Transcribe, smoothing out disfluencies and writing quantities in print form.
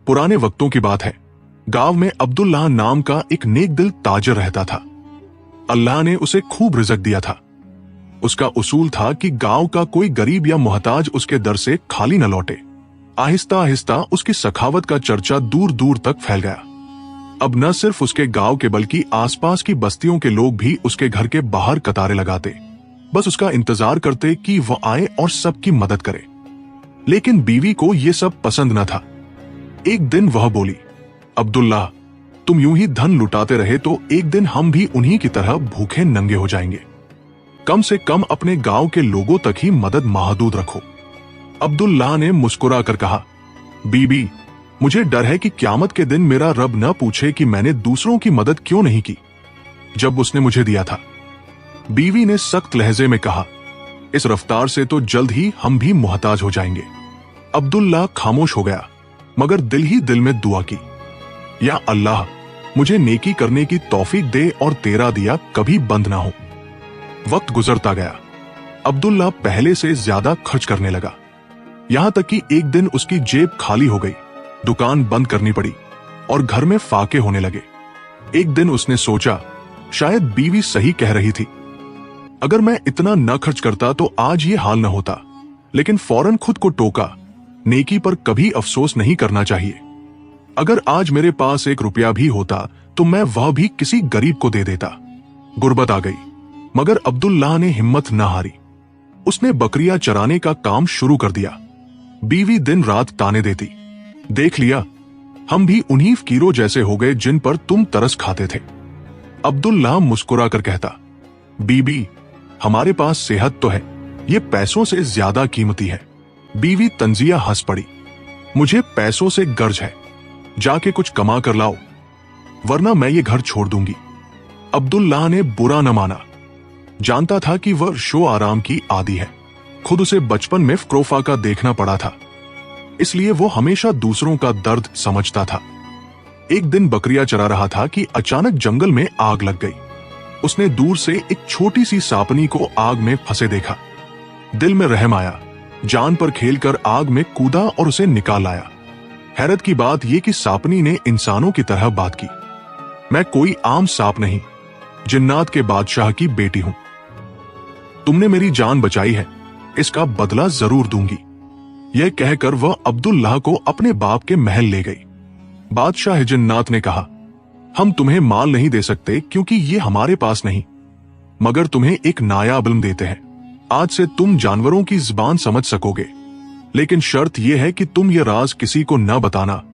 पुराने वक्तों की बात है। गांव में अब्दुल्लाह नाम का एक नेक दिल ताजर रहता था। अल्लाह ने उसे खूब रिज़्क दिया था। उसका उसूल था कि गांव का कोई गरीब या मोहताज उसके दर से खाली न लौटे। आहिस्ता आहिस्ता उसकी सखावत का चर्चा दूर दूर तक फैल गया। अब न सिर्फ उसके गांव के बल्कि आसपास की बस्तियों के लोग भी उसके घर के बाहर कतारें लगाते, बस उसका इंतजार करते कि वह आए और सबकी मदद करे। लेकिन बीवी को यह सब पसंद न था। एक दिन वह बोली, अब्दुल्लाह, तुम यूं ही धन लुटाते रहे तो एक दिन हम भी उन्हीं की तरह भूखे नंगे हो जाएंगे। कम से कम अपने गांव के लोगों तक ही मदद महदूद रखो। अब्दुल्लाह ने मुस्कुरा कर कहा, बीबी, मुझे डर है कि क़यामत के दिन मेरा रब न पूछे कि मैंने दूसरों की मदद क्यों नहीं की जब उसने मुझे दिया था। बीवी ने सख्त लहजे में कहा, इस रफ्तार से तो जल्द ही हम भी मोहताज हो जाएंगे। अब्दुल्लाह खामोश हो गया, मगर दिल ही दिल में दुआ की, या अल्लाह, मुझे नेकी करने की तौफीक दे और तेरा दिया कभी बंद ना हो। वक्त गुजरता गया। अब्दुल्लाह पहले से ज्यादा खर्च करने लगा, यहां तक कि एक दिन उसकी जेब खाली हो गई, दुकान बंद करनी पड़ी और घर में फाके होने लगे। एक दिन उसने सोचा, शायद बीवी सही कह रही थी। अगर मैं इतना न खर्च करता तो आज ये हाल न होता। लेकिन फौरन खुद को टोका, नेकी पर कभी अफसोस नहीं करना चाहिए। अगर आज मेरे पास 1 रुपया भी होता तो मैं वह भी किसी गरीब को दे देता। गुर्बत आ गई, मगर अब्दुल्लाह ने हिम्मत न हारी। उसने बकरियां चराने का काम शुरू कर दिया। बीवी दिन रात ताने देती, देख लिया, हम भी उन्हीं फकीरों जैसे हो गए जिन पर तुम तरस खाते थे। अब्दुल्लाह मुस्कुरा कर कहता, बीबी, हमारे पास सेहत तो है, ये पैसों से ज्यादा कीमती है। बीवी तंजिया हंस पड़ी, मुझे पैसों से गर्ज है, जाके कुछ कमा कर लाओ, वरना मैं ये घर छोड़ दूंगी। अब्दुल्लाह ने बुरा न माना। जानता था कि वह शो आराम की आदी है। खुद उसे बचपन में फक्रोफा का देखना पड़ा था, इसलिए वो हमेशा दूसरों का दर्द समझता था। एक दिन बकरियां चरा रहा था कि अचानक जंगल में आग लग गई। उसने दूर से एक छोटी सी सांपनी को आग में फंसे देखा। दिल में रहम आया, जान पर खेलकर आग में कूदा और उसे निकाल लाया। हैरत की बात यह कि सांपनी ने इंसानों की तरह बात की, मैं कोई आम सांप नहीं, जिन्नात के बादशाह की बेटी हूं। तुमने मेरी जान बचाई है, इसका बदला जरूर दूंगी। यह कहकर वह अब्दुल्लाह को अपने बाप के महल ले गई। बादशाह जिन्नात ने कहा, हम तुम्हें माल नहीं दे सकते क्योंकि ये हमारे पास नहीं, मगर तुम्हें एक नायाब इल्म देते हैं। आज से तुम जानवरों की जुबान समझ सकोगे, लेकिन शर्त यह है कि तुम ये राज किसी को न बताना।